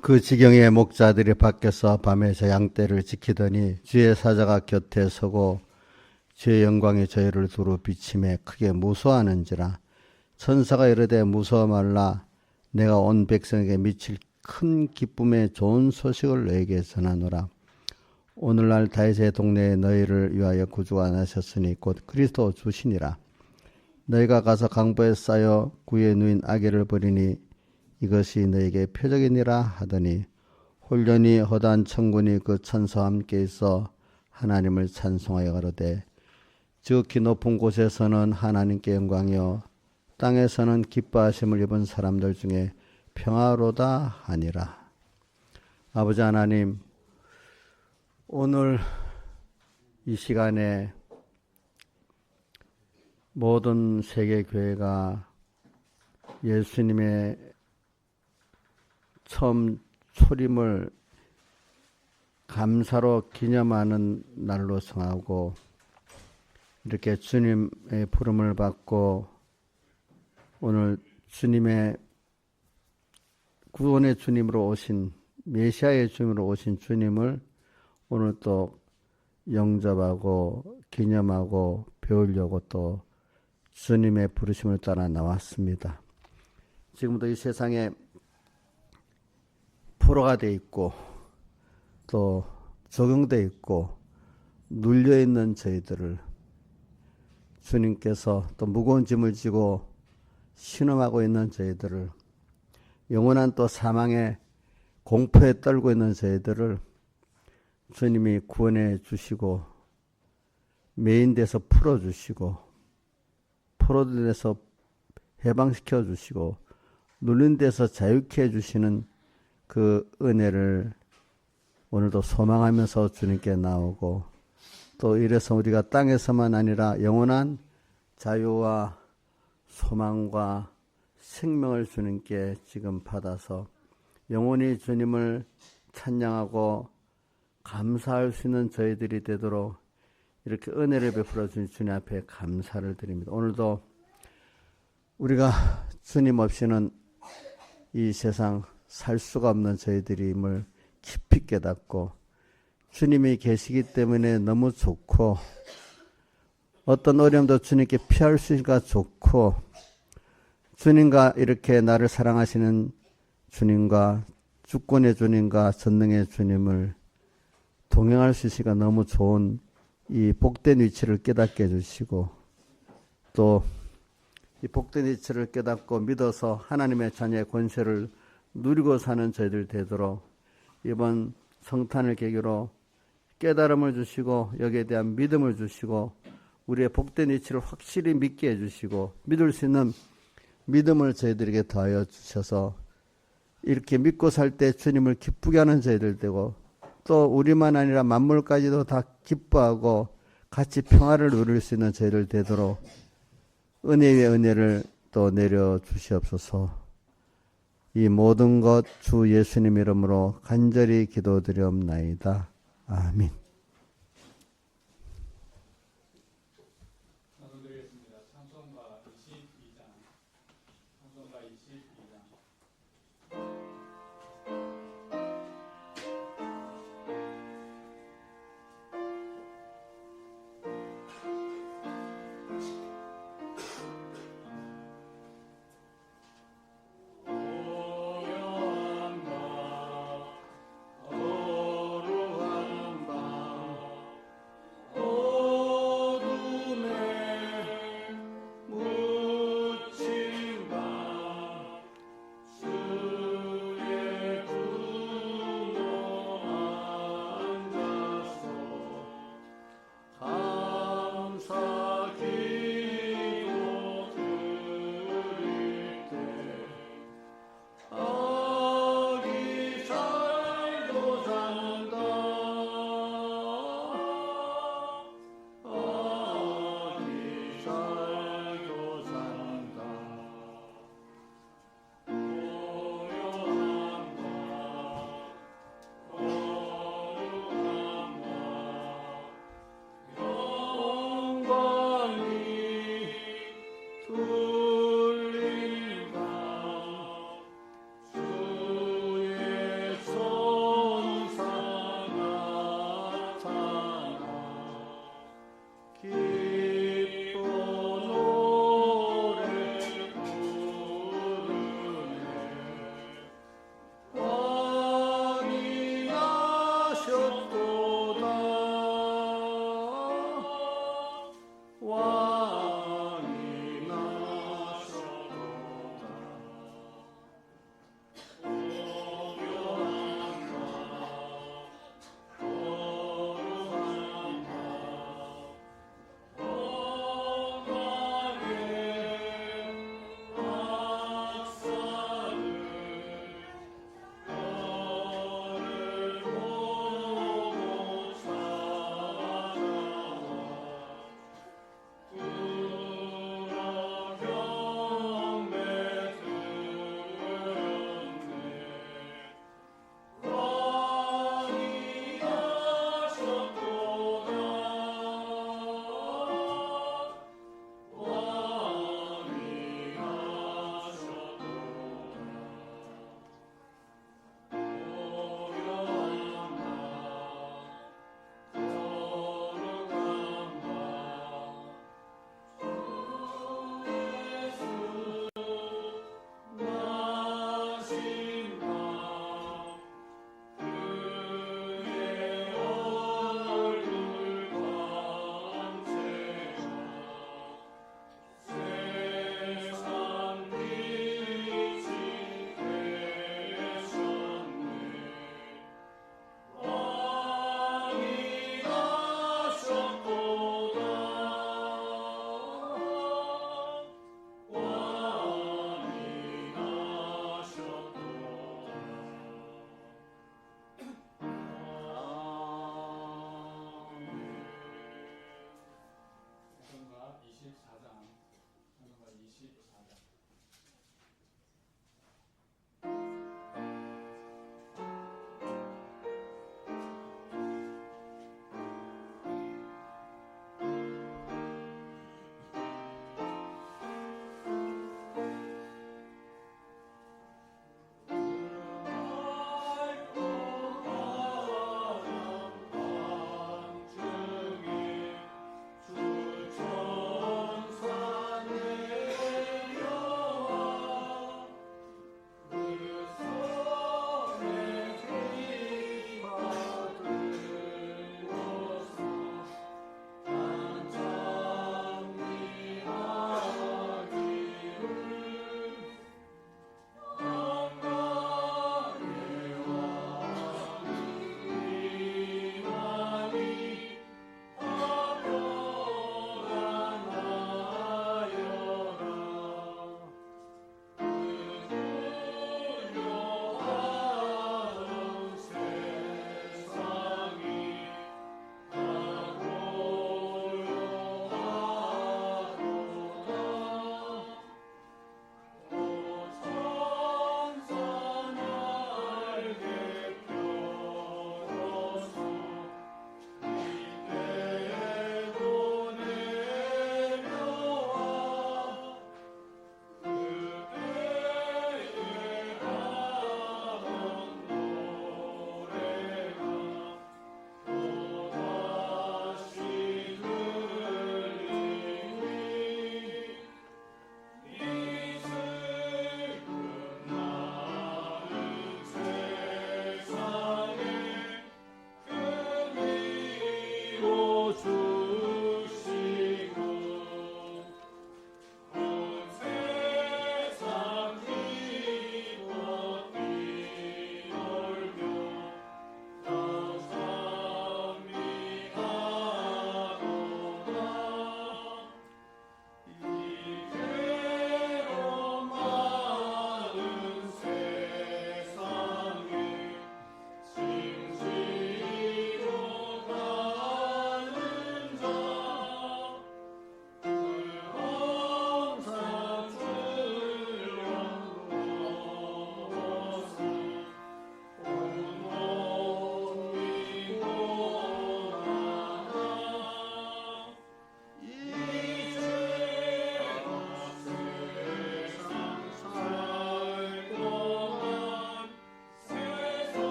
그 지경의 목자들이 밖에서 밤에 저 양떼를 지키더니 주의 사자가 곁에 서고 주의 영광이 저희를 두루 비침에 크게 무서워하는지라. 천사가 이르되 무서워 말라. 내가 온 백성에게 미칠 큰 기쁨의 좋은 소식을 너에게 전하노라. 오늘날 다윗의 동네에 너희를 위하여 구주가 나셨으니 곧 그리스도 주시니라. 너희가 가서 강보에 쌓여 구에 누인 아기를 버리니 이것이 너에게 표적이니라 하더니 홀련히 허다한 천군이 그 천사와 함께 있어 하나님을 찬송하여 가로되 지극히 높은 곳에서는 하나님께 영광이요 땅에서는 기뻐하심을 입은 사람들 중에 평화로다 하니라. 아버지 하나님, 오늘 이 시간에 모든 세계교회가 예수님의 처음 초림을 감사로 기념하는 날로 정하고 이렇게 주님의 부름을 받고 오늘 주님의 구원의 주님으로 오신 메시아의 주님으로 오신 주님을 오늘 또 영접하고 기념하고 배우려고 또 주님의 부르심을 따라 나왔습니다. 지금도 이 세상에 포로가 돼 있고 또 적용돼 있고 눌려 있는 저희들을 주님께서 또 무거운 짐을 지고 신음하고 있는 저희들을 영원한 또 사망의 공포에 떨고 있는 저희들을 주님이 구원해 주시고 매인돼서 풀어주시고 포로돼서 해방시켜 주시고 눌린 데서 자유케 해주시는 그 은혜를 오늘도 소망하면서 주님께 나오고 또 이래서 우리가 땅에서만 아니라 영원한 자유와 소망과 생명을 주님께 지금 받아서 영원히 주님을 찬양하고 감사할 수 있는 저희들이 되도록 이렇게 은혜를 베풀어 주신 주님 앞에 감사를 드립니다. 오늘도 우리가 주님 없이는 이 세상 살 수가 없는 저희들임을 깊이 깨닫고 주님이 계시기 때문에 너무 좋고 어떤 어려움도 주님께 피할 수 있으니까 좋고 주님과 이렇게 나를 사랑하시는 주님과 주권의 주님과 전능의 주님을 동행할 수 있으니까 너무 좋은 이 복된 위치를 깨닫게 해주시고 또 이 복된 위치를 깨닫고 믿어서 하나님의 자녀의 권세를 누리고 사는 저희들 되도록 이번 성탄을 계기로 깨달음을 주시고 여기에 대한 믿음을 주시고 우리의 복된 위치를 확실히 믿게 해주시고 믿을 수 있는 믿음을 저희들에게 더하여 주셔서 이렇게 믿고 살 때 주님을 기쁘게 하는 저희들 되고 또 우리만 아니라 만물까지도 다 기뻐하고 같이 평화를 누릴 수 있는 저희들 되도록 은혜 위에 은혜를 또 내려 주시옵소서. 이 모든 것 주 예수님 이름으로 간절히 기도드리옵나이다. 아멘.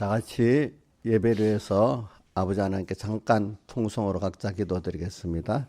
다 같이 예배를 위해서 아버지 하나님께 잠깐 통성으로 각자 기도드리겠습니다.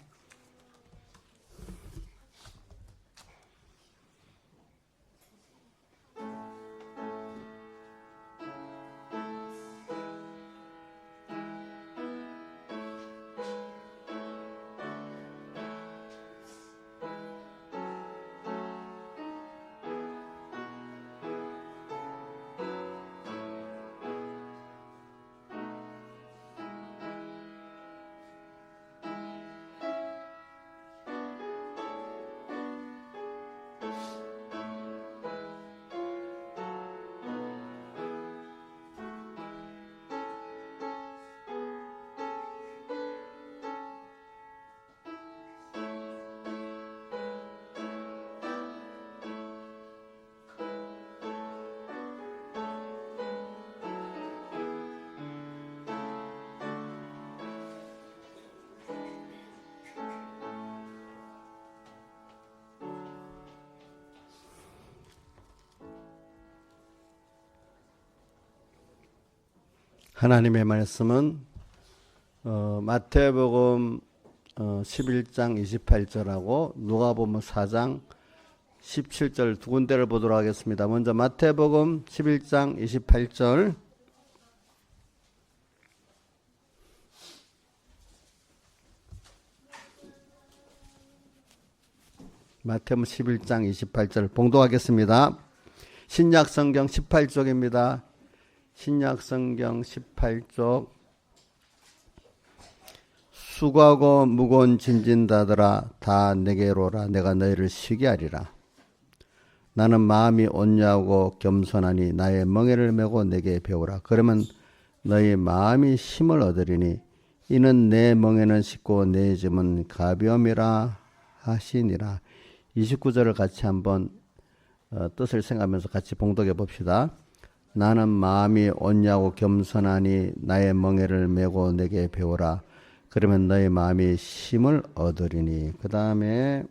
하나님의 말씀은 마태복음 11장 28절하고 누가복음 4장 17절 두 군데를 보도록 하겠습니다. 먼저 마태복음 11장 28절 마태복음 11장 28절 봉독하겠습니다. 신약성경 18쪽입니다. 신약성경 18쪽 수고하고 무거운 짐진 자들아 다 내게로 오라. 내가 너희를 쉬게 하리라. 나는 마음이 온유하고 겸손하니 나의 멍에를 메고 내게 배우라. 그러면 너희 마음이 힘을 얻으리니 이는 내 멍에는 쉽고 내 짐은 가벼움이라 하시니라. 29절을 같이 한번 뜻을 생각하면서 같이 봉독해 봅시다. 나는 마음이 온유하고 겸손하니 나의 멍에를 메고 내게 배우라. 그러면 너의 마음이 힘을 얻으리니. 그 다음에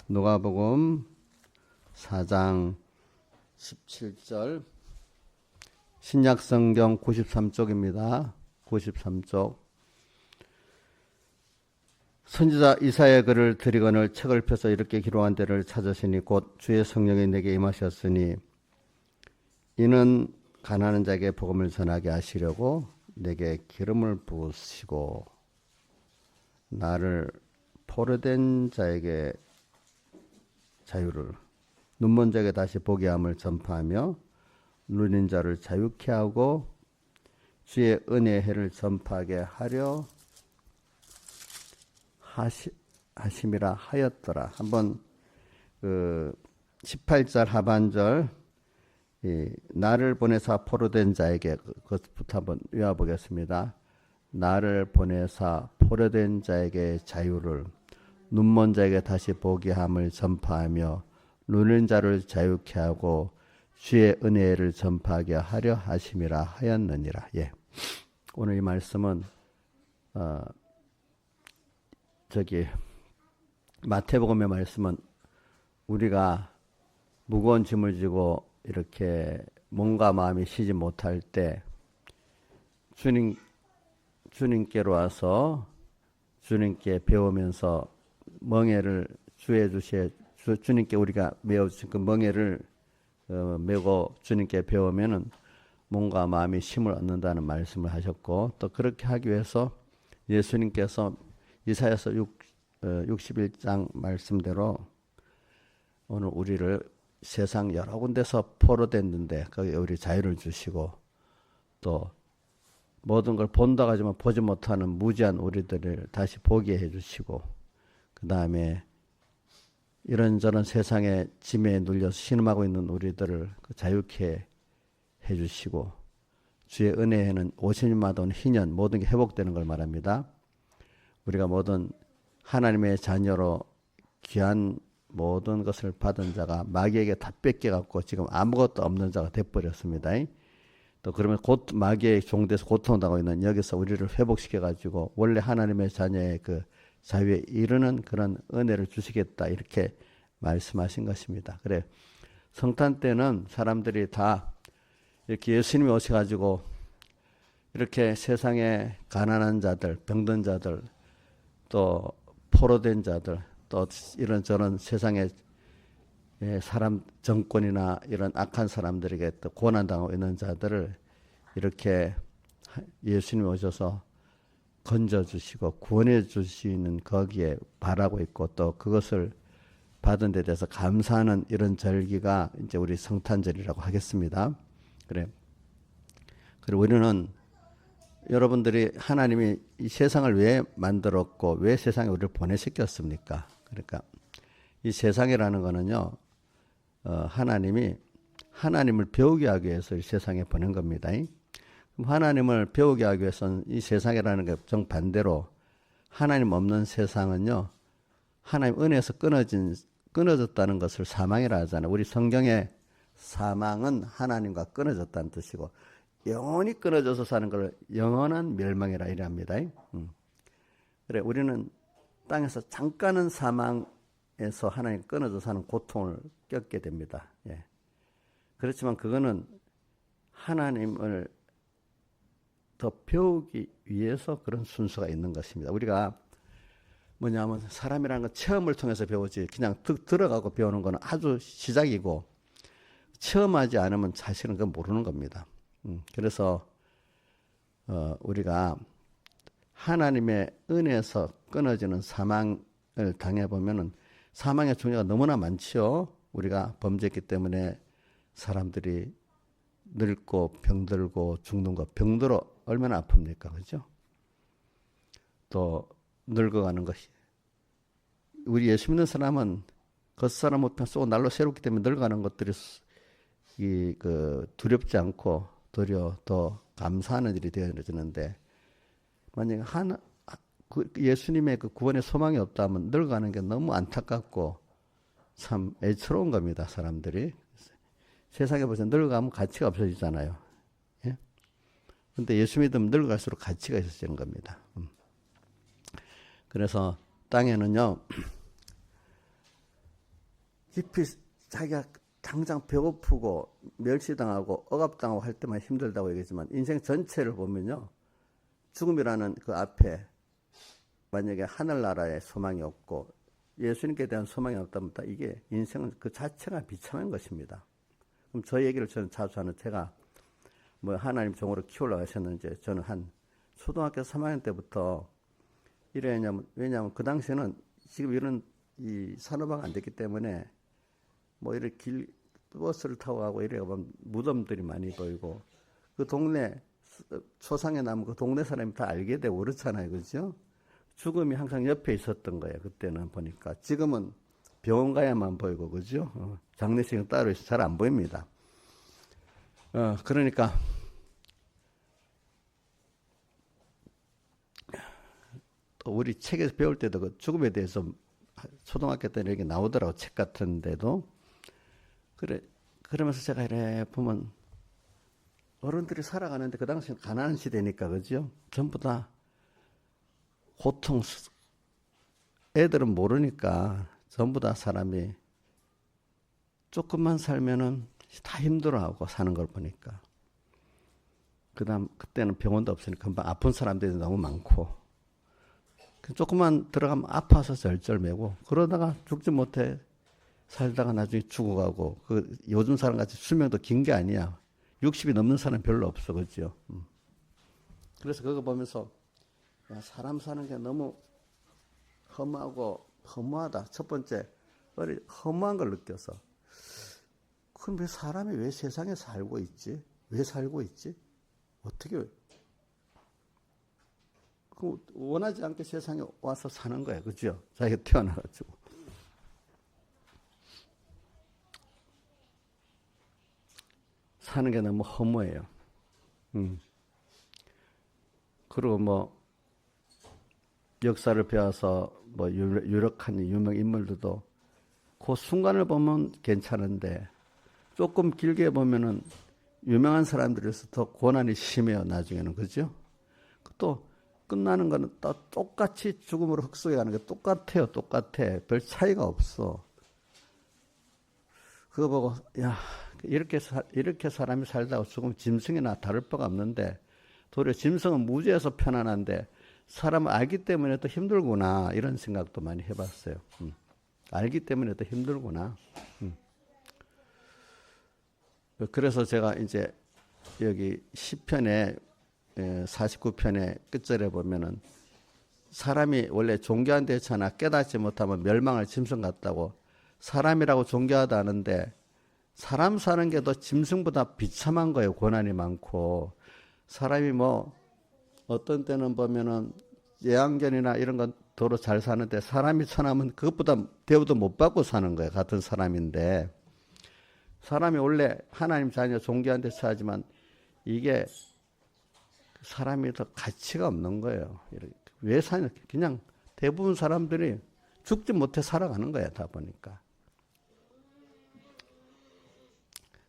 누가복음 4장 17절 신약성경 93쪽입니다. 93쪽 선지자 이사야의 글을 드리거늘 책을 펴서 이렇게 기록한 데를 찾으시니 곧 주의 성령이 내게 임하셨으니 이는 가난한 자에게 복음을 전하게 하시려고 내게 기름을 부으시고 나를 포로된 자에게 자유를 눈먼 자에게 다시 보게 함을 전파하며 눌린 자를 자유케 하고 주의 은혜의 해를 전파하게 하려 하심이라 하였더라. 한번 18절 하반절 나를 보내사 포로된 자에게 그것부터 한번 외워보겠습니다. 나를 보내사 포로된 자에게 자유를 눈먼 자에게 다시 보게 함을 전파하며 눈은 자를 자유케 하고 주의 은혜를 전파하게 하려 하심이라 하였느니라. 예. 오늘 이 말씀은 마태복음의 말씀은 우리가 무거운 짐을 지고 이렇게 몸과 마음이 쉬지 못할 때 주님께로 와서 주님께 배우면서 멍에를 주님께 우리가 메어주신 그 멍에를 메고 주님께 배우면은 몸과 마음이 힘을 얻는다는 말씀을 하셨고, 또 그렇게 하기 위해서 예수님께서 이사야서 61장 말씀대로 오늘 우리를 세상 여러 군데서 포로됐는데 거기에 우리 자유를 주시고, 또 모든 걸 본다고 하지만 보지 못하는 무지한 우리들을 다시 보게 해주시고, 그 다음에 이런저런 세상의 짐에 눌려서 신음하고 있는 우리들을 자유케 해주시고, 주의 은혜에는 50년마다 오는 희년 모든 게 회복되는 걸 말합니다. 우리가 모든 하나님의 자녀로 귀한 모든 것을 받은 자가 마귀에게 다 뺏겨갖고 지금 아무것도 없는 자가 돼버렸습니다. 또 그러면 곧 마귀의 종돼서 고통당하고 있는 여기서 우리를 회복시켜가지고 원래 하나님의 자녀의 그 자유에 이르는 그런 은혜를 주시겠다, 이렇게 말씀하신 것입니다. 그래, 성탄 때는 사람들이 다 이렇게 예수님이 오셔가지고 이렇게 세상에 가난한 자들, 병든 자들, 또 포로된 자들, 또 이런저런 세상에 사람 정권이나 이런 악한 사람들에게 또 고난당하고 있는 자들을 이렇게 예수님이 오셔서 건져주시고 구원해 주시는 거기에 바라고 있고 또 그것을 받은 데 대해서 감사하는 이런 절기가 이제 우리 성탄절이라고 하겠습니다. 그래. 그리고 우리는 여러분들이 하나님이 이 세상을 왜 만들었고 왜 세상에 우리를 보내시켰습니까? 그러니까 이 세상이라는 거는요, 하나님이 하나님을 배우게 하기 위해서 이 세상에 보낸 겁니다. 그럼 하나님을 배우게 하기 위해서는 이 세상이라는 게 정반대로 하나님 없는 세상은요, 하나님 은혜에서 끊어졌다는 것을 사망이라 하잖아요. 우리 성경에 사망은 하나님과 끊어졌다는 뜻이고 영원히 끊어져서 사는 걸 영원한 멸망이라 이래합니다. 그래, 우리는 땅에서 잠깐은 사망에서 하나님 끊어져 사는 고통을 겪게 됩니다. 예. 그렇지만 그거는 하나님을 더 배우기 위해서 그런 순서가 있는 것입니다. 우리가 뭐냐면 사람이라는 건 체험을 통해서 배우지 그냥 들어가고 배우는 건 아주 시작이고 체험하지 않으면 사실은 그건 모르는 겁니다. 그래서 우리가 하나님의 은혜에서 끊어지는 사망을 당해보면은 사망의 종류가 너무나 많지요. 우리가 범죄했기 때문에 사람들이 늙고 병들고 죽는 거, 병들어 얼마나 아픕니까? 그죠? 또 늙어가는 것이 우리 예수 믿는 사람은 겉사람 못편 쏘고 날로 새롭기 때문에 늙어가는 것들이 두렵지 않고 도리어 더 감사하는 일이 되어지는데 만약에 예수님의 그 구원의 소망이 없다면 늙어가는 게 너무 안타깝고 참 애처로운 겁니다. 사람들이 세상에 보면 늙어가면 가치가 없어지잖아요. 예? 근데 예수 믿으면 늙어갈수록 가치가 있어지는 겁니다. 그래서 땅에는요, 깊이 자기가 당장 배고프고 멸시당하고 억압당하고 할 때만 힘들다고 얘기했지만 인생 전체를 보면요, 죽음이라는 그 앞에 만약에 하늘나라에 소망이 없고 예수님께 대한 소망이 없다면 이게 인생은 그 자체가 비참한 것입니다. 그럼 저 얘기를 저는 자주 하는, 제가 뭐 하나님 종으로 키우려고 하셨는지 저는 한 초등학교 3학년 때부터 왜냐하면 그 당시에는 지금 이런 이 산업화가 안 됐기 때문에 뭐 이렇게 버스를 타고 가고 이래 보면 무덤들이 많이 보이고 그 동네 초상에 남은 그 동네 사람이 다 알게 되고 그렇잖아요. 그죠? 죽음이 항상 옆에 있었던 거예요. 그때는 보니까. 지금은 병원 가야만 보이고, 그죠? 장례식은 따로 있어서 잘 안 보입니다. 그러니까, 또 우리 책에서 배울 때도 그 죽음에 대해서 초등학교 때 이렇게 나오더라고, 책 같은데도. 그러면서 제가 이래 보면 어른들이 살아가는데 그 당시는 가난한 시대니까, 그죠? 전부 다 고통, 애들은 모르니까 전부 다 사람이 조금만 살면은 다 힘들어하고 사는 걸 보니까. 그때는 병원도 없으니까 금방 아픈 사람들이 너무 많고. 조금만 들어가면 아파서 절절매고, 그러다가 죽지 못해 살다가 나중에 죽어가고, 요즘 사람같이 수명도 긴 게 아니야. 60이 넘는 사람 별로 없어, 그죠? 그래서 그거 보면서, 야, 사람 사는 게 너무 허무하다. 첫 번째, 허무한 걸 느껴서. 그럼 사람이 왜 세상에 살고 있지? 왜 살고 있지? 어떻게, 원하지 않게 세상에 와서 사는 거야. 그죠? 자기가 태어나가지고. 사는 게 너무 허무해요. 그리고 뭐, 역사를 배워서 뭐 유력한 유명 인물들도 그 순간을 보면 괜찮은데 조금 길게 보면은 유명한 사람들에서 더 고난이 심해요. 나중에는. 그죠? 또 끝나는 거는 또 똑같이 죽음으로 흙속에 가는 게 똑같아요. 똑같아. 별 차이가 없어. 그거 보고 야, 이렇게 사람이 살다가 죽으면 짐승이나 다를 바가 없는데 도리어 짐승은 무지해서 편안한데 사람은 알기 때문에 더 힘들구나 이런 생각도 많이 해봤어요. 알기 때문에 더 힘들구나. 그래서 제가 이제 여기 시편에 49편의 끝절에 보면은 사람이 원래 존귀한 데 차나 깨닫지 못하면 멸망할 짐승 같다고 사람이라고 존귀하다 하는데 사람 사는 게 더 짐승보다 비참한 거예요. 고난이 많고 사람이 뭐 어떤 때는 보면은 예안견이나 이런 건 도로 잘 사는데 사람이 천하면 그것보다 대우도 못 받고 사는 거예요. 같은 사람인데 사람이 원래 하나님 자녀 존귀한 데 차지만 이게 사람이 더 가치가 없는 거예요. 왜 사냐? 그냥 대부분 사람들이 죽지 못해 살아가는 거야, 다 보니까.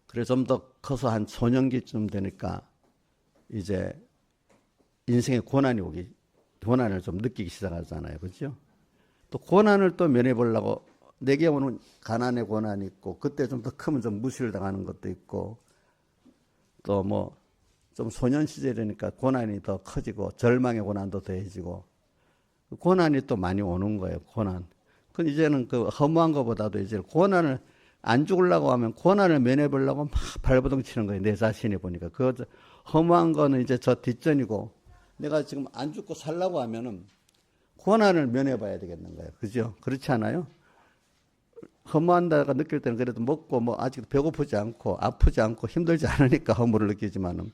그래서 좀 더 커서 한 소년기쯤 되니까 이제 인생의 고난을 좀 느끼기 시작하잖아요. 그죠? 또 고난을 또 면해보려고 내게 오는 가난의 고난이 있고, 그때 좀 더 크면 좀 무시를 당하는 것도 있고, 또 뭐, 좀 소년 시절이니까 고난이 더 커지고, 절망의 고난도 더해지고, 고난이 또 많이 오는 거예요, 고난. 그 이제는 그 허무한 것보다도 이제 고난을 안 죽으려고 하면 고난을 면해보려고 막 발버둥 치는 거예요, 내 자신이 보니까. 그 허무한 거는 이제 저 뒷전이고, 내가 지금 안 죽고 살려고 하면은 고난을 면해봐야 되겠는 거예요. 그죠? 그렇지 않아요? 허무한다가 느낄 때는 그래도 먹고 뭐 아직 배고프지 않고 아프지 않고 힘들지 않으니까 허무를 느끼지만은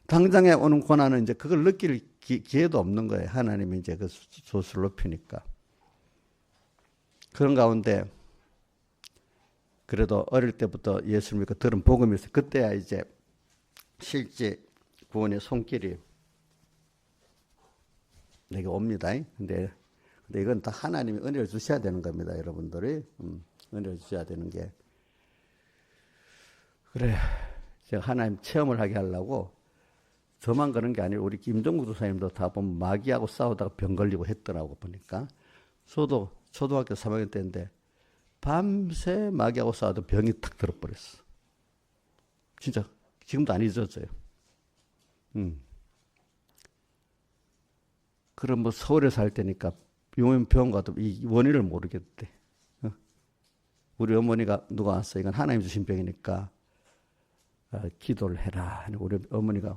당장에 오는 고난은 이제 그걸 느낄 기회도 없는 거예요. 하나님이 이제 그 소수를 높이니까. 그런 가운데 그래도 어릴 때부터 예수를 믿고 들은 복음이 있어요. 그때야 이제 실제 구원의 손길이 내게 옵니다. 근데 이건 다 하나님이 은혜를 주셔야 되는 겁니다. 여러분들이. 은혜를 주셔야 되는 게. 그래. 제가 하나님 체험을 하게 하려고 저만 그런 게 아니고 우리 김정구 도사님도 다 보면 마귀하고 싸우다가 병 걸리고 했더라고 보니까. 저도 초등학교 3학년 때인데 밤새 마귀하고 싸우다 병이 탁 들어버렸어. 진짜 지금도 안 잊어져요. 그럼 뭐 서울에 살 때니까 병원 가도 이 원인을 모르겠대. 우리 어머니가 누가 왔어? 이건 하나님 주신 병이니까 기도를 해라. 우리 어머니가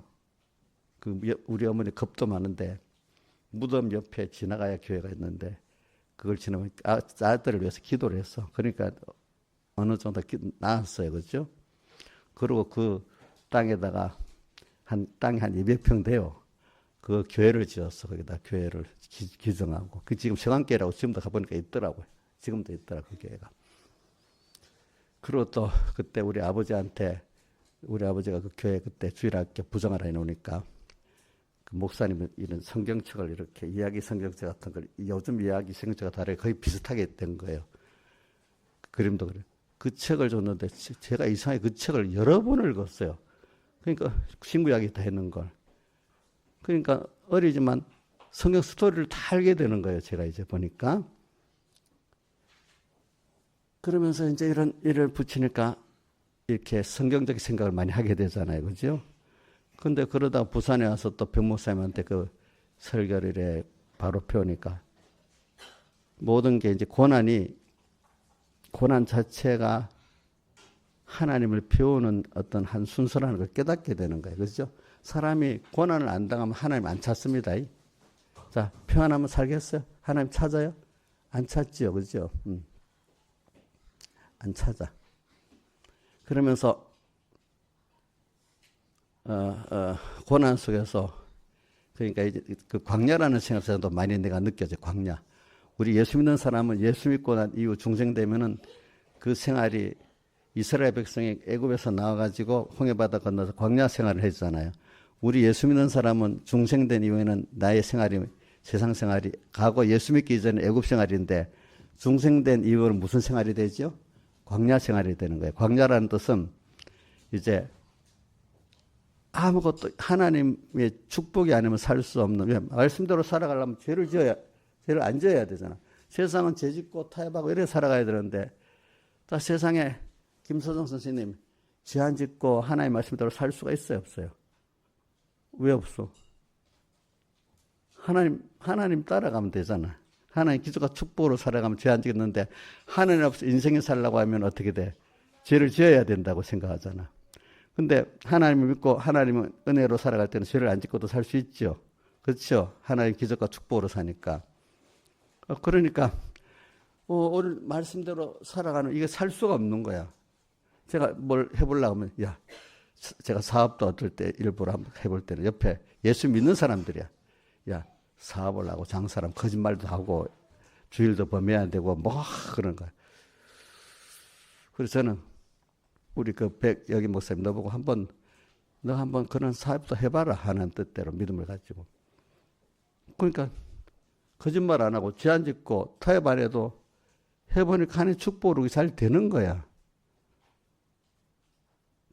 우리 어머니 겁도 많은데 무덤 옆에 지나가야 교회가 있는데 그걸 지나면 아들을 위해서 기도를 했어. 그러니까 어느 정도 나았어요, 그렇죠? 그리고 그 땅에다가 땅이 한 200평 돼요. 그 교회를 지었어. 거기다 교회를 기증하고. 그 지금 성안교회라고 지금도 가보니까 있더라고요. 지금도 있더라, 그 교회가. 그리고 또 그때 우리 아버지가 그 교회 그때 주일학교 부정하라 해놓으니까 그 목사님은 이런 성경책을 이렇게 이야기 성경책 같은 걸 요즘 이야기 성경책과 다르게 거의 비슷하게 된 거예요. 그림도 그래. 그 책을 줬는데 제가 이상하게 그 책을 여러 번을 읽었어요. 그러니까 신구 이야기 다 했는 걸. 그러니까 어리지만 성경 스토리를 다 알게 되는 거예요. 제가 이제 보니까. 그러면서 이제 이런 일을 붙이니까 이렇게 성경적인 생각을 많이 하게 되잖아요. 그죠? 근데 그러다 부산에 와서 또 병목사님한테 그 설교를 바로 배우니까 모든 게 이제 고난 자체가 하나님을 배우는 어떤 한 순서라는 걸 깨닫게 되는 거예요. 그렇죠? 사람이 고난을 안 당하면 하나님 안 찾습니다. 자, 평안하면 살겠어요? 하나님 찾아요? 안 찾지요. 그렇죠? 안 찾아. 그러면서 고난 속에서 그러니까 이제 그 광야라는 생각도 많이 내가 느껴져. 광야. 우리 예수 믿는 사람은 예수 믿고 난 이후 중생되면은 그 생활이 이스라엘 백성이 애굽에서 나와가지고 홍해바다 건너서 광야 생활을 했잖아요. 우리 예수 믿는 사람은 중생된 이후에는 나의 생활이 세상 생활이 과거 예수 믿기 이전에 애굽 생활인데 중생된 이후는 무슨 생활이 되죠? 광야 생활이 되는 거예요. 광야라는 뜻은 이제 아무것도 하나님의 축복이 아니면 살 수 없는 말씀대로 살아가려면 죄를 안 지어야 되잖아. 세상은 죄 짓고 타협하고 이래 살아가야 되는데 다 세상에 김서정 선생님 죄 안 짓고 하나님 말씀대로 살 수가 있어요, 없어요? 왜 없어? 하나님 따라가면 되잖아. 하나님 기적과 축복으로 살아가면 죄 안 지겠는데, 하나님 없이 인생에 살려고 하면 어떻게 돼? 죄를 지어야 된다고 생각하잖아. 근데 하나님을 믿고 하나님은 은혜로 살아갈 때는 죄를 안 짓고도 살 수 있죠. 그렇죠? 하나님 기적과 축복으로 사니까. 그러니까 오늘 말씀대로 살아가는, 이게 살 수가 없는 거야. 제가 뭘 해보려고 하면, 야, 제가 사업도 어떨 때 일부러 한번 해볼 때는 옆에 예수 믿는 사람들이야. 야, 사업을 하고 장사람 거짓말도 하고 주일도 범해야 되고 뭐 그런 거야. 그래서 저는 우리 여기 목사님 너보고 너 한번 그런 사업도 해봐라 하는 뜻대로 믿음을 가지고. 그러니까 거짓말 안 하고 죄 안 짓고 타협 안 해도 해보니까 하나님 축복으로 잘 되는 거야.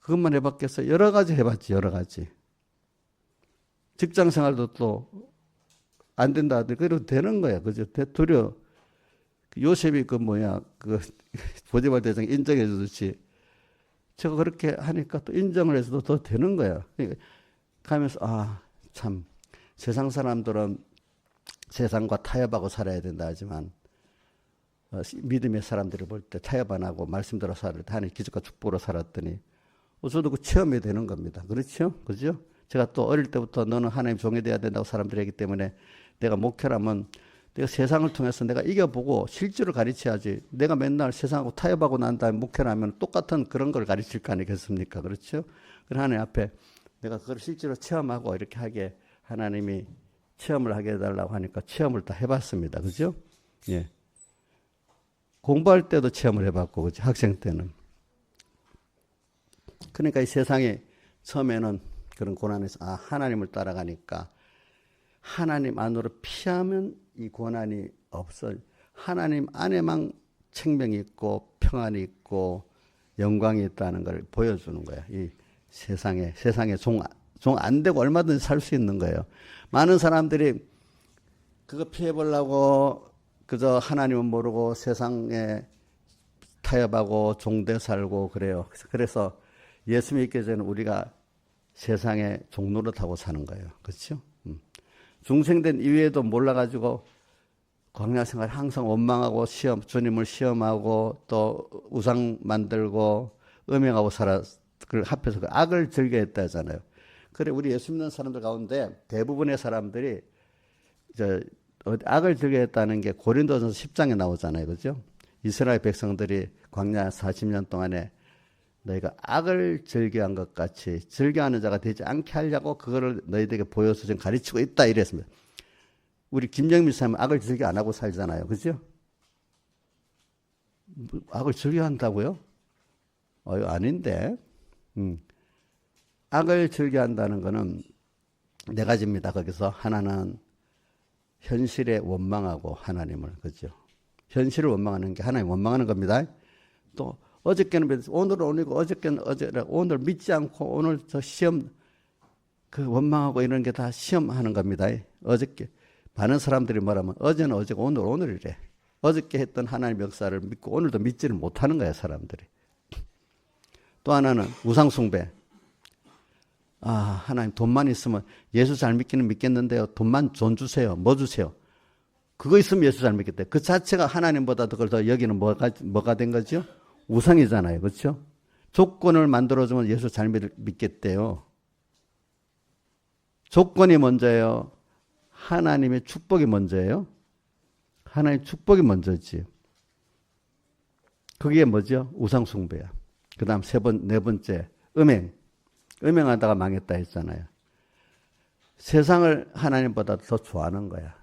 그것만 해봤겠어. 여러 가지 해봤지, 여러 가지. 직장 생활도 또 안 된다 하더니 그래도 되는 거야. 그죠? 도리어 요셉이 보디발 대장 인정해 주듯이 제가 그렇게 하니까 또 인정을 해서도 더 되는 거야. 그러니까 가면서 참 세상 사람들은 세상과 타협하고 살아야 된다 하지만 믿음의 사람들을 볼 때 타협 안 하고 말씀대로 살을 때 하나님 기적과 축복으로 살았더니 저도 그 체험이 되는 겁니다. 그렇죠? 그죠? 제가 또 어릴 때부터 너는 하나님 종이 돼야 된다고 사람들이 하기 때문에 내가 목회라면 내가 세상을 통해서 내가 이겨보고 실제로 가르쳐야지. 내가 맨날 세상하고 타협하고 난 다음에 목회를 하면 똑같은 그런 걸 가르칠 거 아니겠습니까? 그렇죠? 그래서 하나님 앞에 내가 그걸 실제로 체험하고 이렇게 하게 하나님이 체험을 하게 해달라고 하니까 체험을 다 해봤습니다. 그죠? 예. 공부할 때도 체험을 해봤고, 그죠? 학생 때는. 그러니까 이 세상에 처음에는 그런 고난에서 하나님을 따라가니까 하나님 안으로 피하면 이 고난이 없어. 하나님 안에만 생명이 있고 평안이 있고 영광이 있다는 걸 보여주는 거야. 이 세상에 종 안 되고 얼마든지 살 수 있는 거예요. 많은 사람들이 그거 피해보려고 그저 하나님은 모르고 세상에 타협하고 종돼 살고 그래요. 그래서 예수 믿기 전에 우리가 세상에 종노릇하고 사는 거예요. 그렇죠? 중생된 이후에도 몰라가지고 광야 생활 항상 원망하고 주님을 시험하고 또 우상 만들고 음행하고 그걸 합해서 악을 즐겨했다 하잖아요. 그래, 우리 예수 믿는 사람들 가운데 대부분의 사람들이 악을 즐겨했다는 게 고린도전서 10장에 나오잖아요. 그죠? 이스라엘 백성들이 광야 40년 동안에 너희가 악을 즐겨한 것 같이 즐겨하는 자가 되지 않게 하려고 그거를 너희들에게 보여서 지금 가르치고 있다 이랬습니다. 우리 김영민 사람은 악을 즐겨 안 하고 살잖아요. 그죠? 악을 즐겨 한다고요? 아닌데. 악을 즐겨 한다는 거는 네 가지입니다. 거기서 하나는 현실에 원망하고 하나님을, 그죠? 현실을 원망하는 게 하나님 원망하는 겁니다. 또 어저께는 믿었어. 오늘은 오늘이고 어저께는 어제라. 오늘 믿지 않고 오늘 저 시험 원망하고 이런 게 다 시험하는 겁니다. 어저께 많은 사람들이 말하면 어제는 어제고 오늘이래. 어저께 했던 하나님의 역사를 믿고 오늘도 믿지를 못하는 거야, 사람들이. 또 하나는 우상 숭배. 하나님 돈만 있으면 예수 잘 믿기는 믿겠는데요. 돈만 돈 주세요. 뭐 주세요? 그거 있으면 예수 잘 믿겠대. 그 자체가 하나님보다 그걸 더 여기는 뭐가 된 거죠? 우상이잖아요. 그렇죠? 조건을 만들어주면 예수 잘 믿겠대요. 조건이 먼저예요? 하나님의 축복이 먼저예요? 하나님의 축복이 먼저지. 그게 뭐죠? 우상숭배야. 그 다음 네 번째, 음행. 음행하다가 망했다 했잖아요. 세상을 하나님보다 더 좋아하는 거야.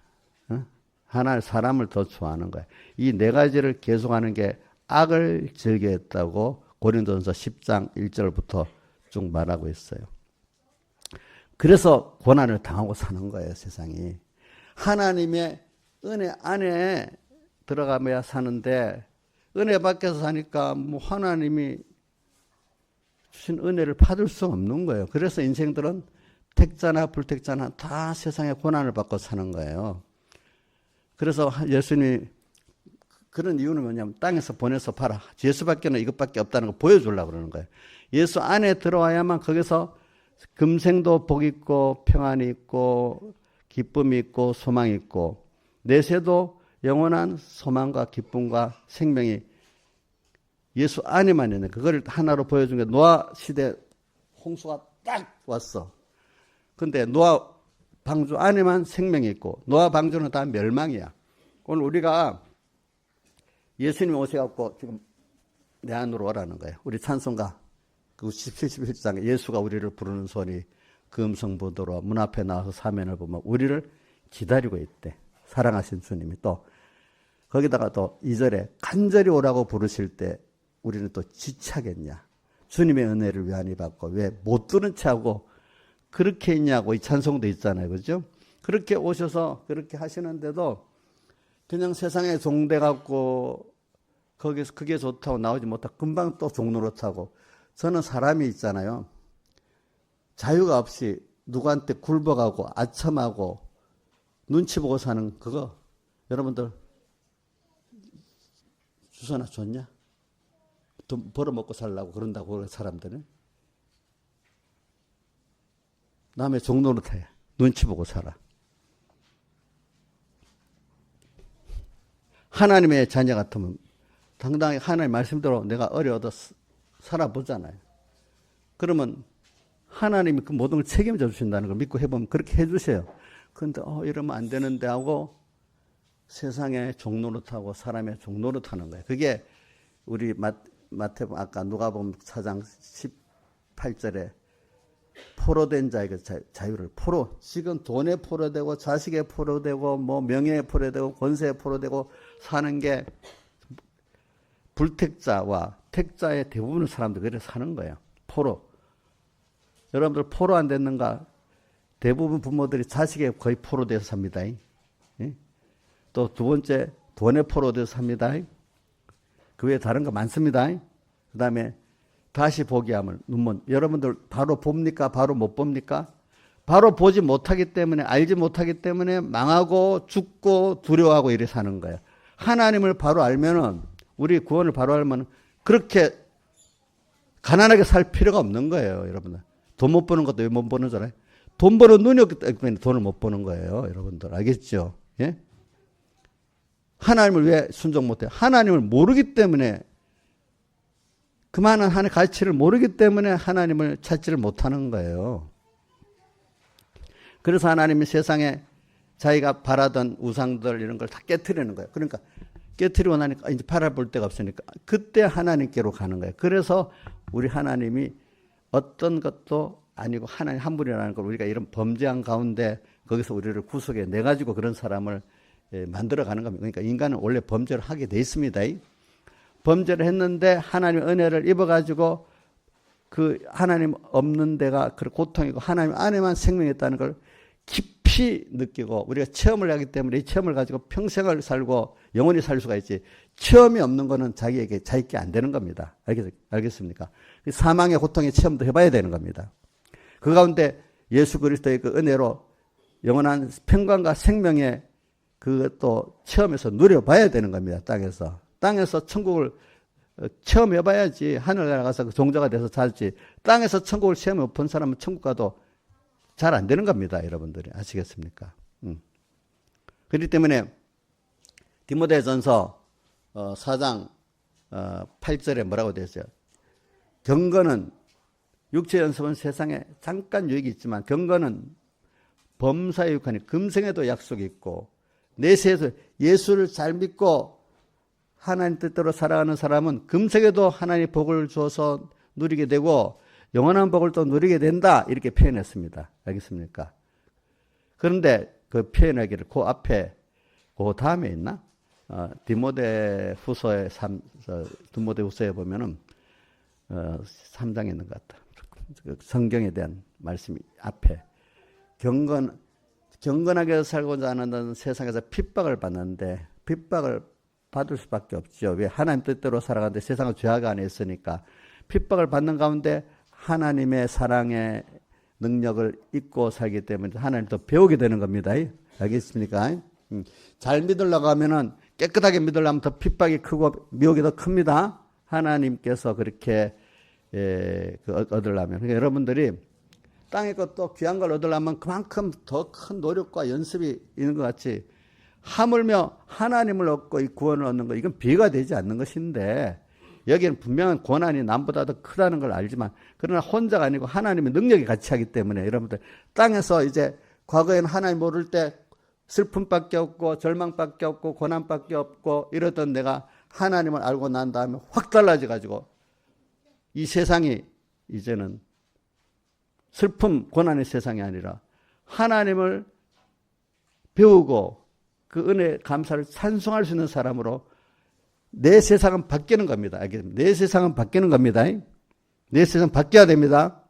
사람을 더 좋아하는 거야. 이 네 가지를 계속하는 게 악을 즐겨했다고 고린도전서 10장 1절부터 쭉 말하고 있어요. 그래서 고난을 당하고 사는 거예요, 세상이. 하나님의 은혜 안에 들어가야 사는데 은혜 밖에서 사니까 하나님이 주신 은혜를 받을 수 없는 거예요. 그래서 인생들은 택자나 불택자나 다 세상의 고난을 받고 사는 거예요. 그래서 예수님이 그런 이유는 뭐냐면 땅에서 보내서 봐라. 예수밖에는 이것밖에 없다는 거 보여주려고 그러는 거예요. 예수 안에 들어와야만 거기서 금생도 복 있고 평안이 있고 기쁨이 있고 소망이 있고 내세도 영원한 소망과 기쁨과 생명이 예수 안에만 있는 그걸 하나로 보여준 게 노아 시대 홍수가 딱 왔어. 근데 노아 방주 안에만 생명이 있고 노아 방주는 다 멸망이야. 오늘 우리가 예수님이 오셔갖고 지금 내 안으로 오라는 거예요. 우리 찬송가 그 77장에 예수가 우리를 부르는 소리 그 음성 보도로 문 앞에 나와서 사면을 보면 우리를 기다리고 있대. 사랑하신 주님이 또 거기다가 또 2절에 간절히 오라고 부르실 때 우리는 또 지차겠냐. 주님의 은혜를 왜 안 입었고 왜 못 들은 채하고 그렇게 있냐고 이 찬송도 있잖아요. 그죠? 그렇게 오셔서 그렇게 하시는데도 그냥 세상에 종돼갖고 거기서 그게 좋다고 나오지 못하고 금방 또 종노릇하고 저는 사람이 있잖아요. 자유가 없이 누구한테 굴복하고 아첨하고 눈치 보고 사는 그거 여러분들 주소나 줬냐? 돈 벌어먹고 살라고 그런다고 사람들은 남의 종노릇해 눈치 보고 살아. 하나님의 자녀 같으면 당당히 하나님 말씀대로 내가 어려워도 살아보잖아요. 그러면 하나님이 그 모든 걸 책임져 주신다는 걸 믿고 해보면 그렇게 해주세요. 그런데 이러면 안 되는데 하고 세상에 종노릇하고 사람의 종노릇하는 거예요. 그게 우리 마태복음 아까 누가복음 4장 18절에 포로된 자에게 자유를 지금 돈에 포로되고 자식에 포로되고 뭐 명예에 포로되고 권세에 포로되고 사는 게 불택자와 택자의 대부분의 사람들이 그렇게 사는 거예요. 포로. 여러분들 포로 안 됐는가? 대부분 부모들이 자식에 거의 포로돼서 삽니다. 또 두 번째 돈에 포로돼서 삽니다. 그 외에 다른 거 많습니다. 그 다음에 다시 보게 하면 눈먼 여러분들 바로 봅니까? 바로 못 봅니까? 바로 보지 못하기 때문에 알지 못하기 때문에 망하고 죽고 두려워하고 이래 사는 거예요. 하나님을 바로 알면은 우리 구원을 바로 알면 그렇게 가난하게 살 필요가 없는 거예요, 여러분들. 돈 못 버는 것도 왜 못 버는 줄 알아요? 돈 버는 눈이 없기 때문에 돈을 못 버는 거예요, 여러분들. 알겠죠? 예? 하나님을 왜 순종 못해요? 하나님을 모르기 때문에 그 많은 하나님의 가치를 모르기 때문에 하나님을 찾지를 못하는 거예요. 그래서 하나님이 세상에 자기가 바라던 우상들 이런 걸 다 깨트리는 거예요. 그러니까 깨트리고 나니까 이제 바라볼 데가 없으니까 그때 하나님께로 가는 거예요. 그래서 우리 하나님이 어떤 것도 아니고 하나님 한 분이라는 걸 우리가 이런 범죄한 가운데 거기서 우리를 구속해 내가지고 그런 사람을 만들어가는 겁니다. 그러니까 인간은 원래 범죄를 하게 돼 있습니다. 범죄를 했는데 하나님의 은혜를 입어가지고 그 하나님 없는 데가 그 고통이고 하나님 안에만 생명이 있다는 걸 깊이 느끼고 우리가 체험을 하기 때문에 이 체험을 가지고 평생을 살고 영원히 살 수가 있지 체험이 없는 거는 자기에게 안 되는 겁니다. 알겠습니까? 사망의 고통의 체험도 해봐야 되는 겁니다. 그 가운데 예수 그리스도의 그 은혜로 영원한 평강과 생명의 그것도 체험해서 누려봐야 되는 겁니다. 땅에서 천국을 체험해봐야지 하늘나라 가서 종자가 돼서 살지 땅에서 천국을 체험해 본 사람은 천국 가도 잘 안 되는 겁니다. 여러분들이 아시겠습니까? 그렇기 때문에 디모데전서 4장 8절에 뭐라고 되어 있어요? 경건은 육체 연습은 세상에 잠깐 유익이 있지만 경건은 범사에 육하니 금생에도 약속이 있고 내세에서 예수를 잘 믿고 하나님 뜻대로 살아가는 사람은 금생에도 하나님의 복을 주어서 누리게 되고 영원한 복을 또 누리게 된다 이렇게 표현했습니다. 알겠습니까? 그런데 그 표현하기를 그 앞에 그 다음에 있나? 디모데 후서에 보면은 3장에 있는 것 같다. 성경에 대한 말씀이 앞에 경건하게 살고자 하는 세상에서 핍박을 받는데 핍박을 받을 수밖에 없죠. 왜? 하나님 뜻대로 살아가는데 세상은 죄악 안에 있으니까 핍박을 받는 가운데 하나님의 사랑의 능력을 잊고 살기 때문에 하나님 또 배우게 되는 겁니다. 알겠습니까? 잘 믿으려고 하면은 깨끗하게 믿으려면 더 핍박이 크고 미혹이 더 큽니다. 하나님께서 그렇게 얻으려면. 그러니까 여러분들이 땅의 것도 귀한 걸 얻으려면 그만큼 더 큰 노력과 연습이 있는 것 같이 하물며 하나님을 얻고 이 구원을 얻는 것, 이건 비가 되지 않는 것인데, 여기는 분명한 고난이 남보다 더 크다는 걸 알지만, 그러나 혼자가 아니고 하나님의 능력이 같이 하기 때문에, 여러분들 땅에서 이제 과거에는 하나님 모를 때 슬픔밖에 없고 절망밖에 없고 고난밖에 없고 이러던 내가 하나님을 알고 난 다음에 확 달라져 가지고 이 세상이 이제는 슬픔 고난의 세상이 아니라 하나님을 배우고 그 은혜 감사를 찬송할 수 있는 사람으로 내 세상은 바뀌는 겁니다. 내 세상은 바뀌는 겁니다. 내 세상 바뀌어야 됩니다.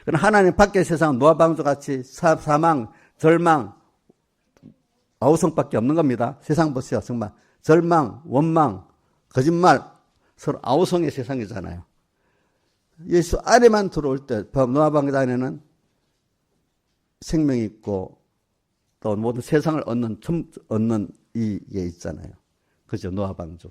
그러나 하나님 밖의 세상은 노아 방주 같이 사망, 절망, 아우성밖에 없는 겁니다. 세상 보세요. 정말 절망, 원망, 거짓말, 서로 아우성의 세상이잖아요. 예수 안에만 들어올 때 노아 방주 안에는 생명이 있고 또 모든 세상을 얻는 이게 있잖아요. 그죠? 노아 방주.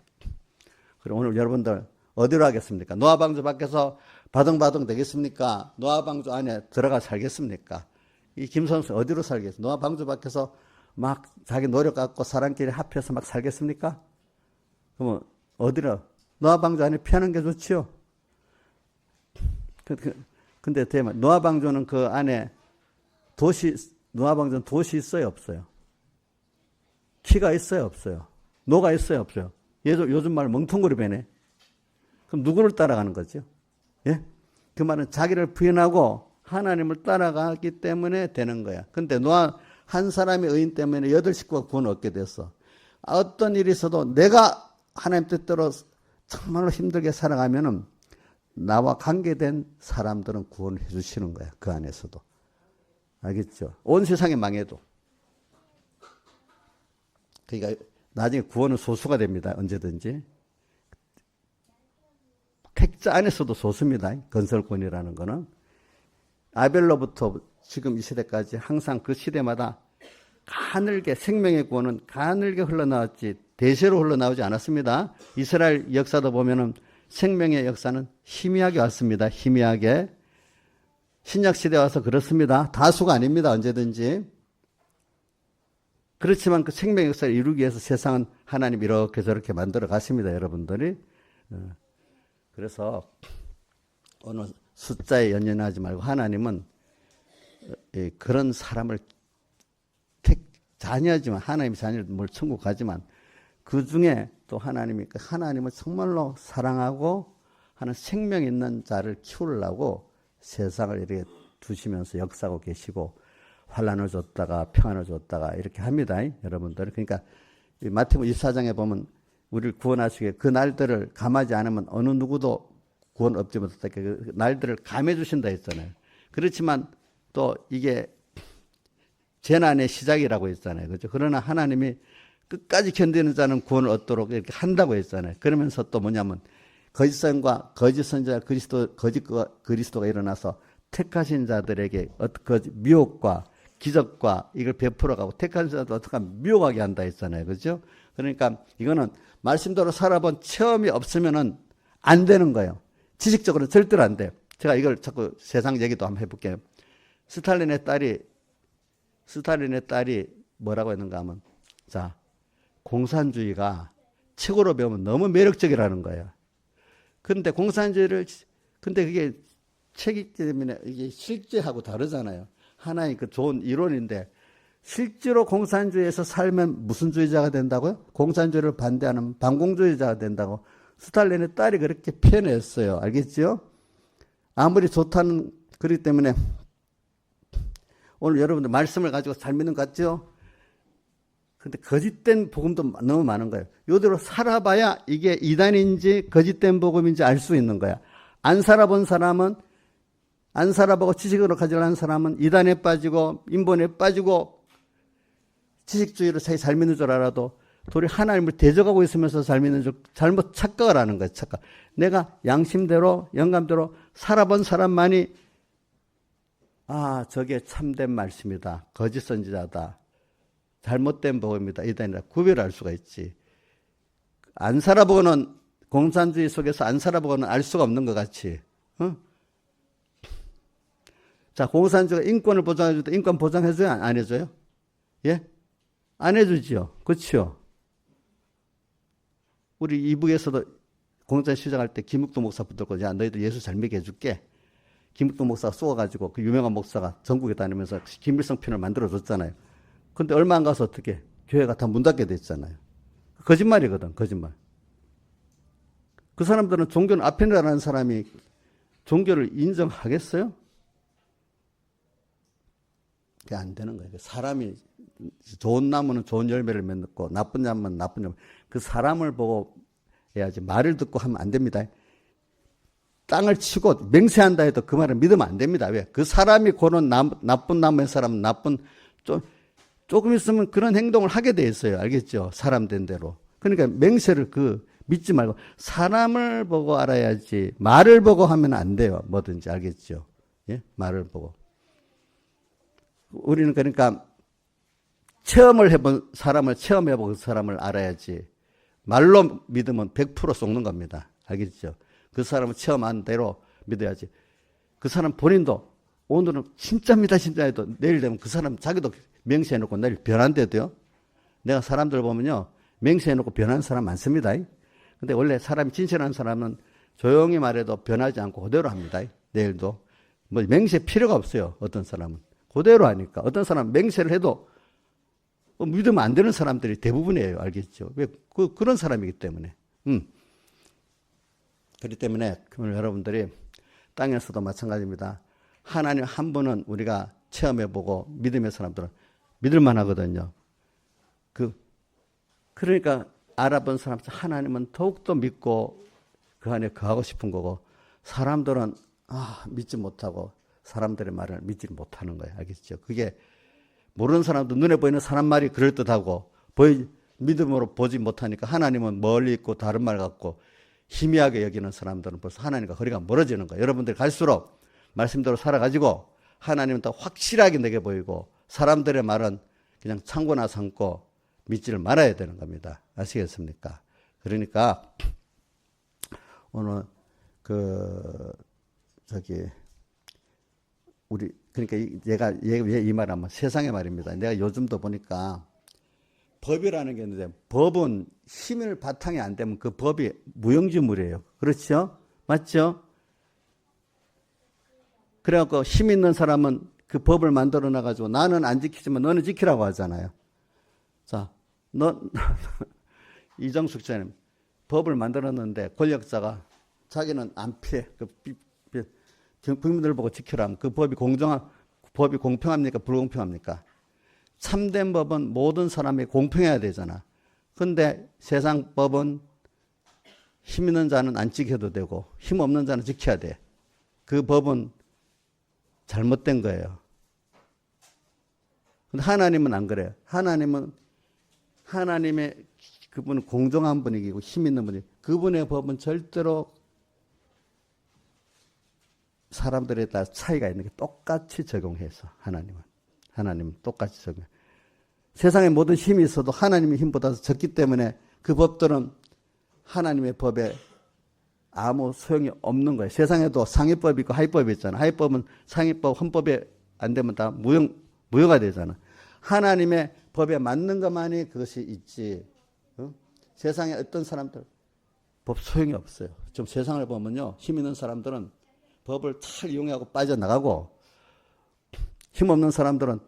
그럼 오늘 여러분들 어디로 하겠습니까? 노아 방주 밖에서 바둥바둥 되겠습니까? 노아 방주 안에 들어가 살겠습니까? 이 김선수 어디로 살겠습니까? 노아 방주 밖에서 막 자기 노력 갖고 사람끼리 합해서 막 살겠습니까? 그러면 어디로? 노아 방주 안에 피하는 게 좋지요. 근데 노아 방주는 그 안에 노아 방주는 도시 있어요, 없어요? 키가 있어요, 없어요? 노가 있어요, 없어요? 요즘 말 멍텅구리 배네. 그럼 누구를 따라가는 거죠? 예? 그 말은 자기를 부인하고 하나님을 따라가기 때문에 되는 거야. 근데 노아 한 사람의 의인 때문에 8식구가 구원을 얻게 됐어. 어떤 일이 있어도 내가 하나님 뜻대로 정말로 힘들게 살아가면은 나와 관계된 사람들은 구원을 해주시는 거야. 그 안에서도. 알겠죠? 온 세상이 망해도. 그러니까 나중에 구원은 소수가 됩니다. 언제든지. 택자 안에서도 소수입니다. 건설권이라는 거는. 아벨로부터 지금 이 시대까지 항상 그 시대마다 가늘게 생명의 구원은 가늘게 흘러나왔지 대세로 흘러나오지 않았습니다. 이스라엘 역사도 보면은 생명의 역사는 희미하게 왔습니다. 희미하게. 신약 시대 와서 그렇습니다. 다수가 아닙니다. 언제든지. 그렇지만 그 생명의 역사를 이루기 위해서 세상은 하나님 이렇게 저렇게 만들어 가십니다. 여러분들이. 그래서 오늘 숫자에 연연하지 말고 하나님은 그런 사람을 자녀지만 하나님이 자녀를 천국 가지만 그 중에 또 하나님을 정말로 사랑하고 하는 생명 있는 자를 키우려고 세상을 이렇게 두시면서 역사하고 계시고 환난을 줬다가 평안을 줬다가 이렇게 합니다. 여러분들. 그러니까 마태복음 24장에 보면 우리를 구원하시기 위해 그 날들을 감하지 않으면 어느 누구도 구원 얻지 못했다. 그 날들을 감해 주신다 했잖아요. 그렇지만 또 이게 재난의 시작이라고 했잖아요. 그렇죠? 그러나 하나님이 끝까지 견디는 자는 구원을 얻도록 이렇게 한다고 했잖아요. 그러면서 또 뭐냐면 거짓선과 거짓 선지자 그리스도가 일어나서 택하신 자들에게 미혹과 기적과 이걸 베풀어가고 택하신 자들 어떻게 하면 미혹하게 한다 했잖아요. 그렇죠? 그러니까 이거는 말씀대로 살아본 체험이 없으면은 안 되는 거예요. 지식적으로는 절대로 안 돼요. 제가 이걸 자꾸 세상 얘기도 한번 해볼게요. 스탈린의 딸이 뭐라고 했는가 하면, 자, 공산주의가 책으로 배우면 너무 매력적이라는 거예요. 근데 근데 그게 책이기 때문에 이게 실제하고 다르잖아요. 하나의 그 좋은 이론인데, 실제로 공산주의에서 살면 무슨 주의자가 된다고요? 공산주의를 반대하는 반공주의자가 된다고 스탈린의 딸이 그렇게 표현했어요. 알겠죠? 아무리 좋다는, 그렇기 때문에 오늘 여러분들 말씀을 가지고 잘 믿는 것 같죠? 근데 거짓된 복음도 너무 많은 거예요. 이대로 살아봐야 이게 이단인지 거짓된 복음인지 알 수 있는 거야. 안 살아본 사람은, 안 살아보고 지식으로 가지려는 사람은 이단에 빠지고 인본에 빠지고 지식주의로 자기 잘 믿는 줄 알아도 도리 하나님을 대적하고 있으면서 잘 믿는 줄 잘못 착각을 하는 거예요. 착각. 내가 양심대로 영감대로 살아본 사람만이 저게 참된 말씀이다. 거짓 선지자다. 잘못된 복음이다. 이단이다. 구별할 수가 있지. 안 살아보고는 공산주의 속에서 안 살아보고는 알 수가 없는 것 같이. 자, 공산주의가 인권을 보장해줄 때 인권 보장해줘요? 안 해줘요? 예? 안 해주지요. 그렇죠? 우리 이북에서도 공산 시작할 때 김욱도 목사 붙들고, 야, 너희들 예수 잘 믿게 해줄게. 김욱도 목사가 쏘아가지고 그 유명한 목사가 전국에 다니면서 김일성 편을 만들어줬잖아요. 근데 얼마 안 가서 어떻게 교회가 다 문 닫게 됐잖아요. 거짓말이거든, 거짓말. 그 사람들은 종교는 앞에라는 사람이 종교를 인정하겠어요? 그게 안 되는 거예요. 사람이 좋은 나무는 좋은 열매를 맺고 나쁜 나무는 나쁜 열매. 그 사람을 보고 해야지 말을 듣고 하면 안 됩니다. 땅을 치고 맹세한다 해도 그 말을 믿으면 안 됩니다. 왜? 그 사람이 고른 나쁜 나무의 사람은 조금 있으면 그런 행동을 하게 돼 있어요. 알겠죠? 사람 된 대로. 그러니까 맹세를 믿지 말고 사람을 보고 알아야지 말을 보고 하면 안 돼요. 뭐든지. 알겠죠? 예? 말을 보고. 우리는 그러니까 체험을 해본 사람을 체험해본 사람을 알아야지 말로 믿으면 100% 속는 겁니다. 알겠죠? 그 사람을 체험한 대로 믿어야지. 그 사람 본인도 오늘은 진짜입니다, 진짜 해도 내일 되면 그 사람 자기도 맹세해놓고 내일 변한대도요. 내가 사람들 보면요. 맹세해놓고 변하는 사람 많습니다. 근데 원래 사람이 진실한 사람은 조용히 말해도 변하지 않고 그대로 합니다. 내일도. 뭐 맹세 필요가 없어요. 어떤 사람은. 그대로 하니까. 어떤 사람은 맹세를 해도 믿으면 안 되는 사람들이 대부분이에요. 알겠죠? 왜? 그런 사람이기 때문에. 그렇기 때문에 여러분들이 땅에서도 마찬가지입니다. 하나님 한 분은 우리가 체험해보고 믿음의 사람들은 믿을만 하거든요. 그러니까 알아본 사람, 하나님은 더욱더 믿고 그 안에 거하고 싶은 거고, 사람들은 믿지 못하고 사람들의 말을 믿지 못하는 거예요. 알겠죠? 그게 모르는 사람도 눈에 보이는 사람 말이 그럴듯하고 믿음으로 보지 못하니까 하나님은 멀리 있고 다른 말 같고 희미하게 여기는 사람들은 벌써 하나님과 거리가 멀어지는 거예요. 여러분들이 갈수록 말씀대로 살아가지고 하나님은 더 확실하게 내게 보이고 사람들의 말은 그냥 참고나 삼고 믿지를 말아야 되는 겁니다. 아시겠습니까? 그러니까 오늘 그러니까 얘가 왜 이 말하면 세상의 말입니다. 내가 요즘도 보니까 법이라는 게 있는데 법은 힘을 바탕이 안 되면 그 법이 무용지물이에요. 그렇죠? 맞죠? 그래갖고 힘 있는 사람은 그 법을 만들어 놔가지고 나는 안 지키지만 너는 지키라고 하잖아요. 자, 이정숙 장님 법을 만들었는데 권력자가 자기는 안 피해. 국민들 보고 지키라 하면 그 법이 공평합니까? 불공평합니까? 참된 법은 모든 사람이 공평해야 되잖아. 근데 세상 법은 힘 있는 자는 안 지켜도 되고 힘 없는 자는 지켜야 돼. 그 법은 잘못된 거예요. 근데 하나님은 안 그래요. 하나님의 그분은 공정한 분이고 힘 있는 분이고 그분의 법은 절대로 사람들에 따라 차이가 있는 게 똑같이 적용해서 하나님은 똑같이 적용해. 세상에 모든 힘이 있어도 하나님의 힘보다 적기 때문에 그 법들은 하나님의 법에 아무 소용이 없는 거예요. 세상에도 상위법이 있고 하위법이 있잖아. 하위법은 상위법, 헌법에 안 되면 다 무효가 되잖아. 하나님의 법에 맞는 것만이 그것이 있지. 세상에 어떤 사람들 법 소용이 없어요. 좀 세상을 보면요. 힘 있는 사람들은 법을 잘 이용하고 빠져나가고 힘없는 사람들은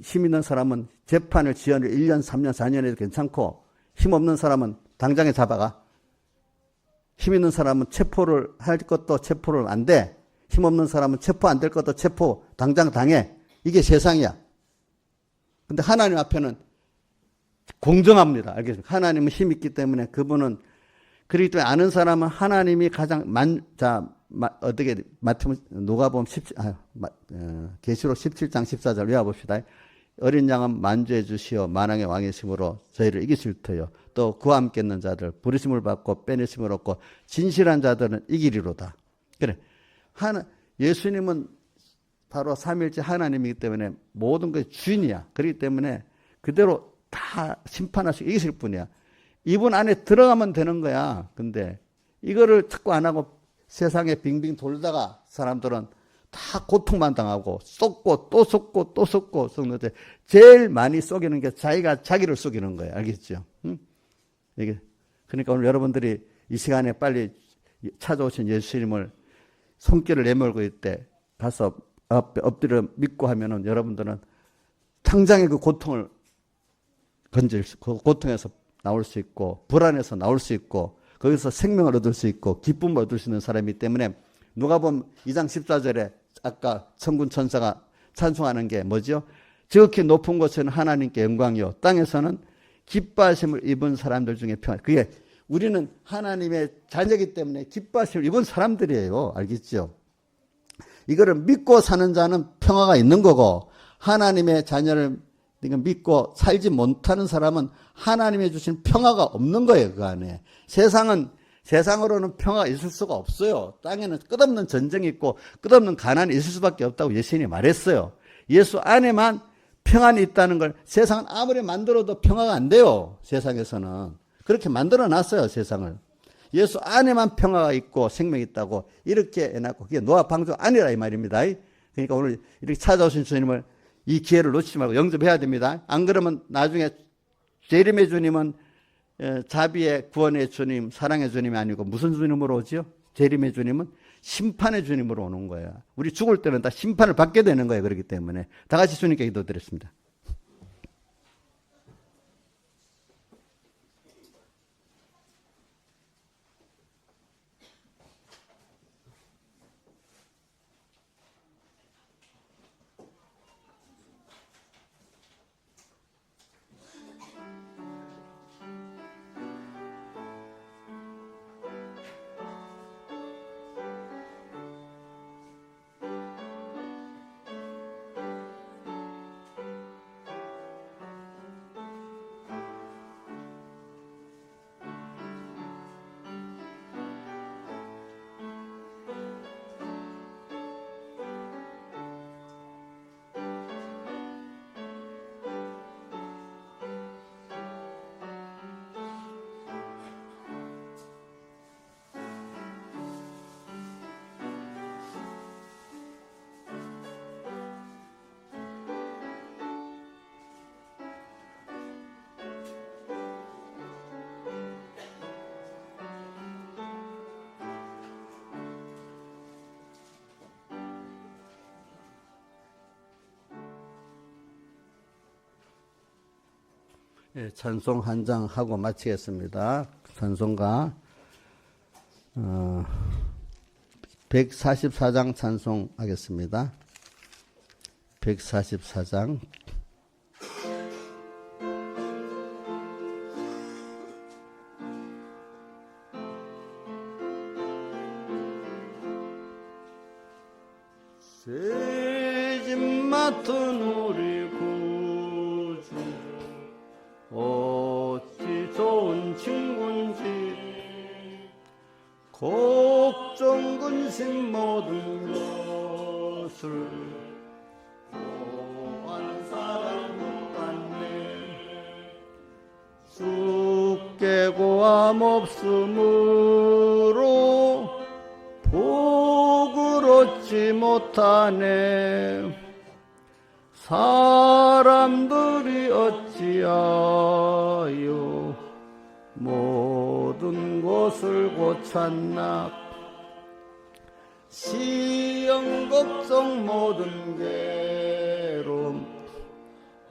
힘 있는 사람은 재판을 지연을 1년, 3년, 4년 해도 괜찮고 힘없는 사람은 당장에 잡아가. 힘 있는 사람은 체포를 할 것도 체포를 안 돼. 힘없는 사람은 체포 안 될 것도 체포 당장 당해. 이게 세상이야. 근데 하나님 앞에는 공정합니다. 알겠습니까? 하나님은 힘 있기 때문에 그분은 그렇기 때문에 아는 사람은 하나님이 가장 어떻게 누가복음 계시록 17장 14절 외워봅시다. 어린 양은 만주해 주시어 만왕의 왕이심으로 저희를 이기실 터요. 또 그와 함께 있는 자들 부르심을 받고 빼내심을 얻고 진실한 자들은 이기리로다. 그래. 예수님은 바로 삼위일체 하나님이기 때문에 모든 것의 주인이야. 그렇기 때문에 그대로 다 심판하시고 이기실 분이야. 이분 안에 들어가면 되는 거야. 근데 이거를 자꾸 안 하고 세상에 빙빙 돌다가 사람들은 다 고통만 당하고 쏟고 또 쏟고 또 쏟고 쏟는데 제일 많이 속이는 게 자기가 자기를 속이는 거예요. 알겠죠? 응? 이게 그러니까 오늘 여러분들이 이 시간에 빨리 찾아오신 예수님을 손길을 내밀고 있대 가서 엎드려 믿고 하면은 여러분들은 당장의 그 고통을 그 고통에서 나올 수 있고 불안에서 나올 수 있고 거기서 생명을 얻을 수 있고 기쁨을 얻을 수 있는 사람이기 때문에 누가복음 2장 14절에 아까 천군 천사가 찬송하는 게 뭐죠? 지극히 높은 곳에는 하나님께 영광이요 땅에서는 기뻐하심을 입은 사람들 중에 평안. 그게 우리는 하나님의 자녀이기 때문에 기뻐하심을 입은 사람들이에요. 알겠죠? 이거를 믿고 사는 자는 평화가 있는 거고 하나님의 자녀를 믿고 살지 못하는 사람은 하나님이 주신 평화가 없는 거예요. 그 안에. 세상으로는 평화가 있을 수가 없어요. 땅에는 끝없는 전쟁이 있고 끝없는 가난이 있을 수밖에 없다고 예수님이 말했어요. 예수 안에만 평안이 있다는 걸 세상은 아무리 만들어도 평화가 안 돼요. 세상에서는. 그렇게 만들어 놨어요. 세상을. 예수 안에만 평화가 있고 생명이 있다고 이렇게 해놨고 그게 노아 방주 아니라 이 말입니다. 그러니까 오늘 이렇게 찾아오신 주님을 이 기회를 놓치지 말고 영접해야 됩니다. 안 그러면 나중에 재림의 주님은 자비의 구원의 주님, 사랑의 주님이 아니고 무슨 주님으로 오지요? 재림의 주님은 심판의 주님으로 오는 거예요. 우리 죽을 때는 다 심판을 받게 되는 거예요. 그렇기 때문에 다 같이 주님께 기도드렸습니다. 예, 찬송 한 장 하고 마치겠습니다. 찬송가 144장 찬송하겠습니다. 144장 새집 맡은 우리 구주 어찌 좋은 친구인지 걱정 근심 모든 것을 보한 사람 같네 죽게 고함 없으므로 복을 얻지 못하네 사람들이 어찌하여 모든 것을 고쳤나 시험 걱정 모든 괴로움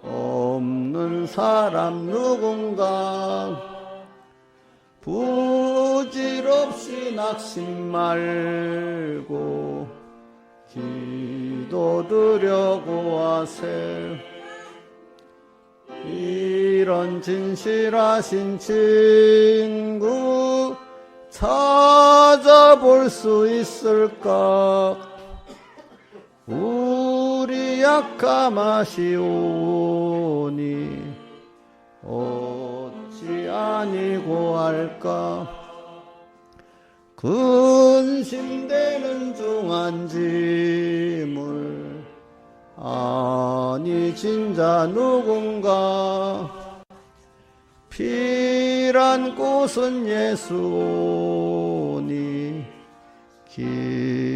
없는 사람 누군가 부질없이 낙심 말고 기도드려고 하세 이런 진실하신 친구 찾아볼 수 있을까 우리 약함하시오니 어찌 아니고 할까 근심되는 중한 짐을 아니 진자 누군가 필한 곳은 예수니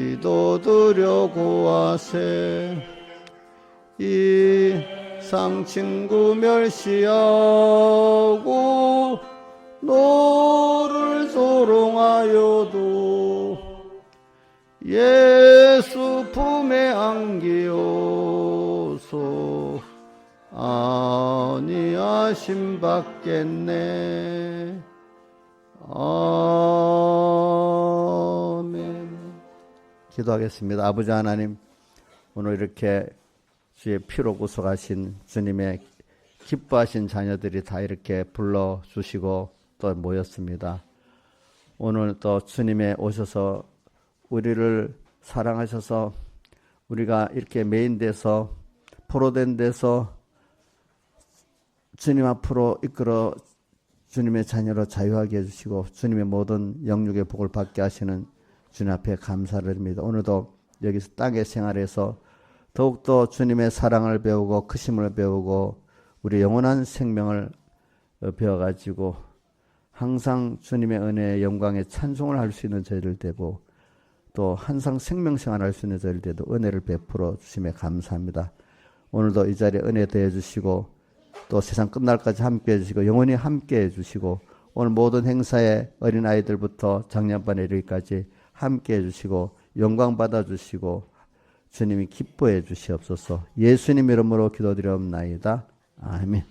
기도드려 구하세. 이상 친구 멸시하고 너를 조롱하여도 예수 품에 안기어서 아니하심 받겠네. 아멘. 기도하겠습니다. 아버지 하나님, 오늘 이렇게 주의 피로 구속하신 주님의 기뻐하신 자녀들이 다 이렇게 불러주시고 또 모였습니다. 오늘 또 주님의 오셔서 우리를 사랑하셔서 우리가 이렇게 메인돼서 포로된 데서 주님 앞으로 이끌어 주님의 자녀로 자유하게 해주시고 주님의 모든 영육의 복을 받게 하시는 주님 앞에 감사를 드립니다. 오늘도 여기서 땅의 생활에서 더욱더 주님의 사랑을 배우고 크심을 배우고 우리 영원한 생명을 배워가지고 항상 주님의 은혜의 영광에 찬송을 할 수 있는 저희들 되고 또 항상 생명생활 할 수 있는 저희들 되도 은혜를 베풀어 주심에 감사합니다. 오늘도 이 자리에 은혜 더해 주시고 또 세상 끝날까지 함께 해주시고 영원히 함께 해주시고 오늘 모든 행사에 어린아이들부터 장년반에 이르기까지 함께 해주시고 영광 받아주시고 주님이 기뻐해 주시옵소서. 예수님 이름으로 기도드리옵나이다. 아멘.